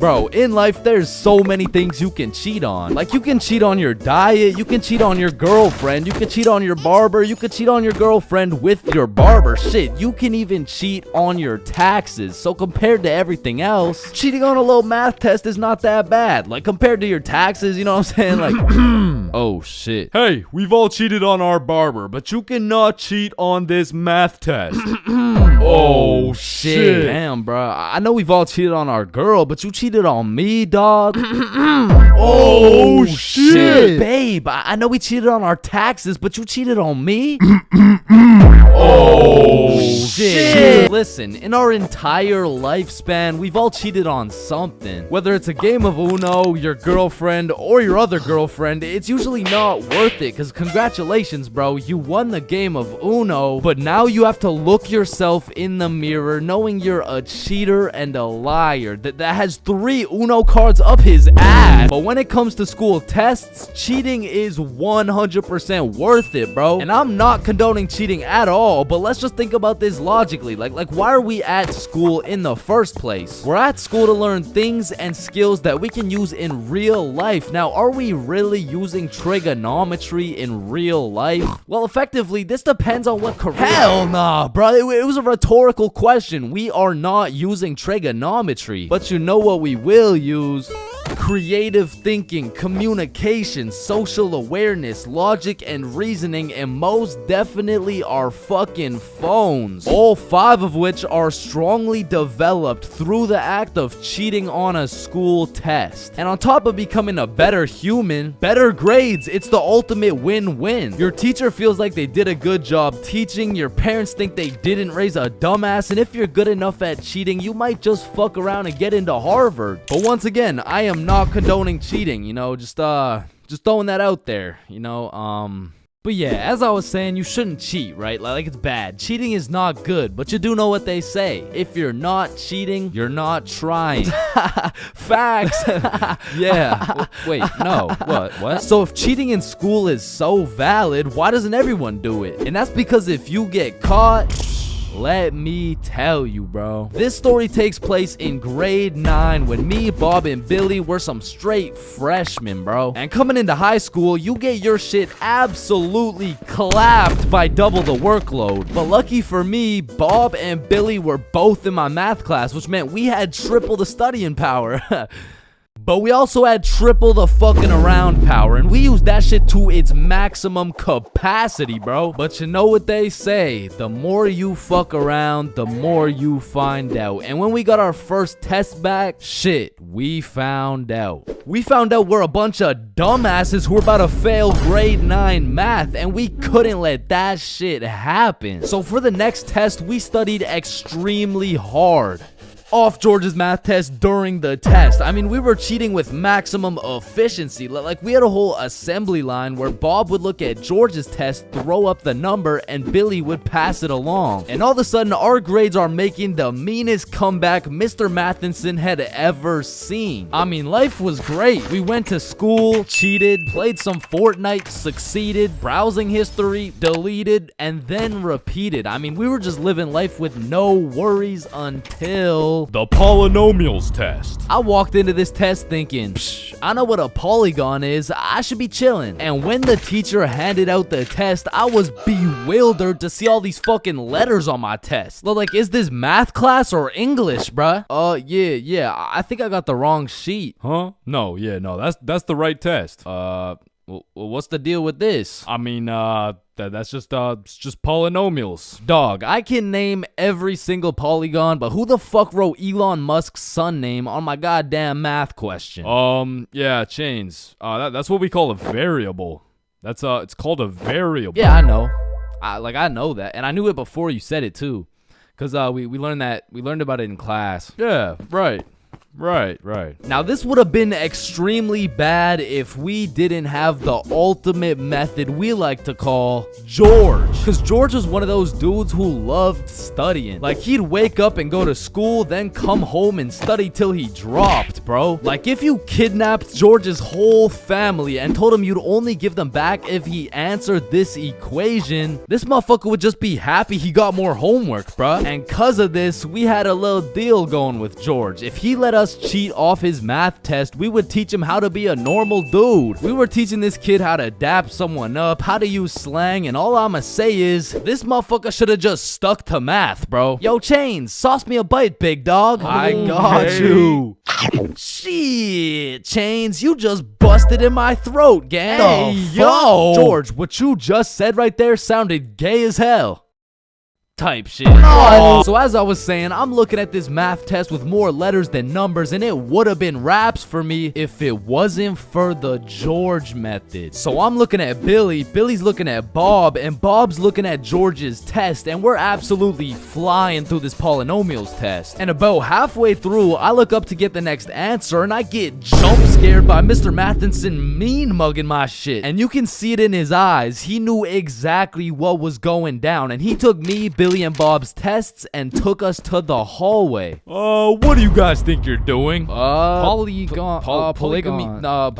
Bro, in life, there's so many things you can cheat on. Like, you can cheat on your diet, you can cheat on your girlfriend, you can cheat on your barber, you can cheat on your girlfriend with your barber. Shit, you can even cheat on your taxes. So compared to everything else, cheating on a little math test is not that bad. Like, compared to your taxes, you know what I'm saying? Like, oh shit. Hey, we've all cheated on our barber, but you cannot cheat on this math test. Oh shit. Damn, bro. I know we've all cheated on our girl, but you cheated on me, dog. Oh shit. Babe, I know we cheated on our taxes, but you cheated on me? Oh shit. Listen, in our entire lifespan, we've all cheated on something. Whether it's a game of Uno, your girlfriend, or your other girlfriend, it's usually not worth it, because congratulations, bro, you won the game of Uno, but now you have to look yourself in the mirror knowing you're a cheater and a liar that has 3 Uno cards up his ass. But when it comes to school tests, cheating is 100% worth it, bro. And I'm not condoning cheating at all, but let's just think about this logically. Like why are we at school in the first place? We're at school to learn things and skills that we can use in real life. Now, are we really using trigonometry in real life? Well, effectively, this depends on what career. Hell nah, bro. It was a rhetorical question. We are not using trigonometry. But you know what we will use? Creative thinking, communication, social awareness, logic, and reasoning, and most definitely our fucking phones. All 5 of which are strongly developed through the act of cheating on a school test. And on top of becoming a better human, better grades, it's the ultimate win-win. Your teacher feels like they did a good job teaching, your parents think they didn't raise a dumbass, and if you're good enough at cheating, you might just fuck around and get into Harvard. But once again, I am not condoning cheating, you know, just throwing that out there, you know. But yeah, as I was saying, you shouldn't cheat, right? Like it's bad. Cheating is not good, but you do know what they say. If you're not cheating, you're not trying. Facts. Yeah. Wait, no. What? So if cheating in school is so valid, why doesn't everyone do it? And that's because if you get caught, let me tell you, bro. This story takes place in grade 9 when me, Bob, and Billy were some straight freshmen, bro. And coming into high school, you get your shit absolutely clapped by double the workload. But lucky for me, Bob and Billy were both in my math class, which meant we had triple the studying power. But we also had triple the fucking around power, and we used that shit to its maximum capacity, bro. But you know what they say, the more you fuck around, the more you find out. And when we got our first test back, shit, we found out. We found out we're a bunch of dumbasses who were about to fail grade 9 math, and we couldn't let that shit happen. So for the next test, we studied extremely hard. Off George's math test during the test. I mean, we were cheating with maximum efficiency. Like, we had a whole assembly line where Bob would look at George's test, throw up the number, and Billy would pass it along. And all of a sudden, our grades are making the meanest comeback Mr. Matheson had ever seen. I mean, life was great. We went to school, cheated, played some Fortnite, succeeded, browsing history, deleted, and then repeated. I mean, we were just living life with no worries until the polynomials test. I walked into this test thinking, psh, I know what a polygon is, I should be chilling. And when the teacher handed out the test, I was bewildered to see all these fucking letters on my test. Like, is this math class or English, bruh? Yeah, I think I got the wrong sheet. Huh? No, that's the right test. Well, what's the deal with this? I mean, that's just polynomials. Dog, I can name every single polygon, but who the fuck wrote Elon Musk's son name on my goddamn math question? Yeah, Chains. That's what we call a variable. It's called a variable. Yeah, I know. I know that, and I knew it before you said it too, cause we learned about it in class. Yeah, right. Right. Now, this would have been extremely bad if we didn't have the ultimate method we like to call George. Because George was one of those dudes who loved studying. Like, he'd wake up and go to school, then come home and study till he dropped, bro. Like, if you kidnapped George's whole family and told him you'd only give them back if he answered this equation, this motherfucker would just be happy he got more homework, bro. And cause of this, we had a little deal going with George. If he let us us cheat off his math test, we would teach him how to be a normal dude. We were teaching this kid how to dap someone up, how to use slang, and all I'ma say is, this motherfucker should've just stuck to math, bro. Yo, Chains, sauce me a bite, big dog. I got you. Shit, Chains, you just busted in my throat, gang. Hey, yo. George, what you just said right there sounded gay as hell. Type shit. So as I was saying, I'm looking at this math test with more letters than numbers, and it would have been raps for me if it wasn't for the George method. So I'm looking at Billy, Billy's looking at Bob, and Bob's looking at George's test, and we're absolutely flying through this polynomials test. And about halfway through, I look up to get the next answer, and I get jump scared by Mr. Matheson mean mugging my shit. And you can see it in his eyes. He knew exactly what was going down, and he took me, Billy, and Bob's tests and took us to the hallway. What do you guys think you're doing? Polygon, polygamy, No,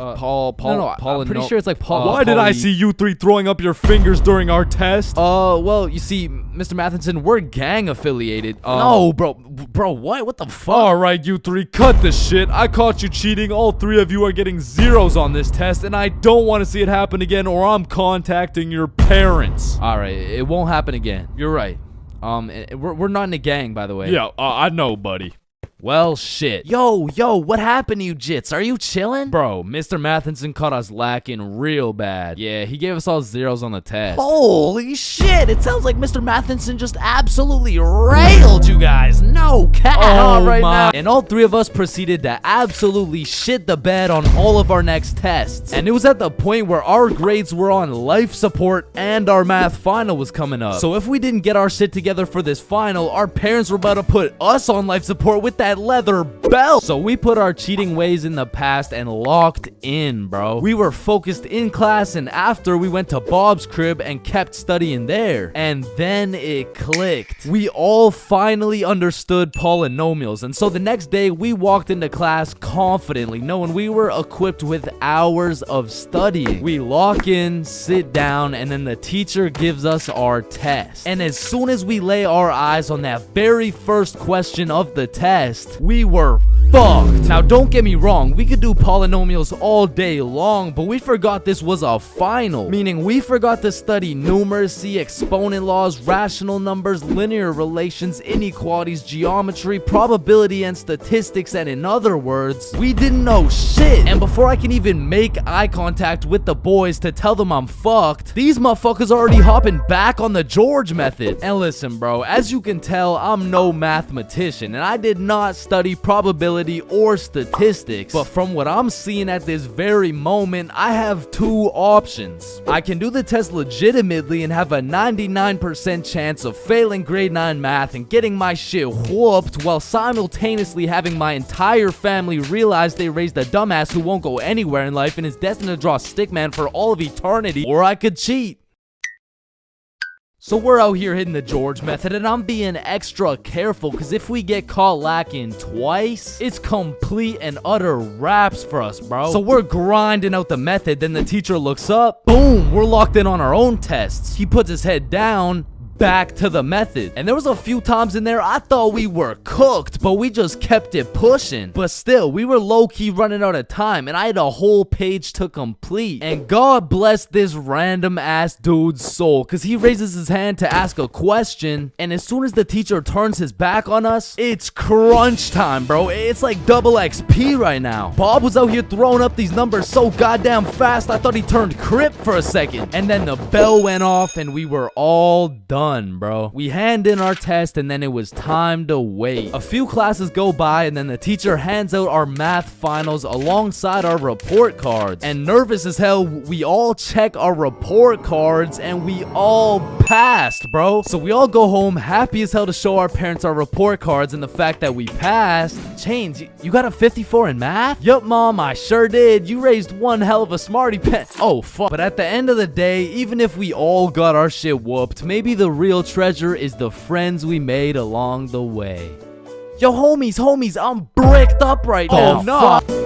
I'm pretty sure it's like Why did I see you three throwing up your fingers during our test? Well, you see, Mr. Matheson, we're gang affiliated. No, bro, what the fuck? Alright, you three, cut the shit. I caught you cheating. All three of you are getting zeros on this test, and I don't want to see it happen again, or I'm contacting your parents. Alright, it won't happen again. You're right. We're not in a gang, by the way. Yeah, I know, buddy. Well, shit. Yo, what happened to you, Jits? Are you chilling? Bro, Mr. Matheson caught us lacking real bad. Yeah, he gave us all zeros on the test. Holy shit, it sounds like Mr. Matheson just absolutely railed you guys. No cap. Now. And all three of us proceeded to absolutely shit the bed on all of our next tests. And it was at the point where our grades were on life support and our math final was coming up. So if we didn't get our shit together for this final, our parents were about to put us on life support with that leather belt. So we put our cheating ways in the past and locked in, bro. We were focused in class, and after we went to Bob's crib and kept studying there. And then it clicked. We all finally understood polynomials, and so the next day we walked into class confidently, knowing we were equipped with hours of studying. We lock in, sit down, and then the teacher gives us our test. And as soon as we lay our eyes on that very first question of the test, we were fucked. Now, don't get me wrong, we could do polynomials all day long, but we forgot this was a final, meaning we forgot to study numeracy, exponent laws, rational numbers, linear relations, inequalities, geometry, probability, and statistics, and in other words, we didn't know shit. And before I can even make eye contact with the boys to tell them I'm fucked, these motherfuckers already hopping back on the George method. And listen, bro, as you can tell, I'm no mathematician, and I did not study probability or statistics, but from what I'm seeing at this very moment, I have two options. I can do the test legitimately and have a 99% chance of failing grade 9 math and getting my shit whooped, while simultaneously having my entire family realize they raised a dumbass who won't go anywhere in life and is destined to draw stickman for all of eternity, or I could cheat. So we're out here hitting the George method, and I'm being extra careful, because if we get caught lacking twice, it's complete and utter raps for us, bro. So we're grinding out the method, then the teacher looks up, boom, we're locked in on our own tests. He puts his head down, back to the method. And there was a few times in there I thought we were cooked, but we just kept it pushing. But still, we were low-key running out of time, and I had a whole page to complete. And God bless this random ass dude's soul, because he raises his hand to ask a question, and as soon as the teacher turns his back on us, it's crunch time, bro. It's like double XP right now. Bob was out here throwing up these numbers so goddamn fast, I thought he turned Crip for a second. And then the bell went off, and we were all done, bro. We hand in our test, and then it was time to wait. A few classes go by, and then the teacher hands out our math finals alongside our report cards. And nervous as hell, we all check our report cards, and we all passed, bro. So we all go home happy as hell to show our parents our report cards and the fact that we passed. Chains, you got a 54 in math? Yup, Mom, I sure did. You raised one hell of a smarty pen. Oh, fuck. But at the end of the day, even if we all got our shit whooped, maybe the real treasure is the friends we made along the way. Yo, homies, I'm bricked up right now. Oh, no.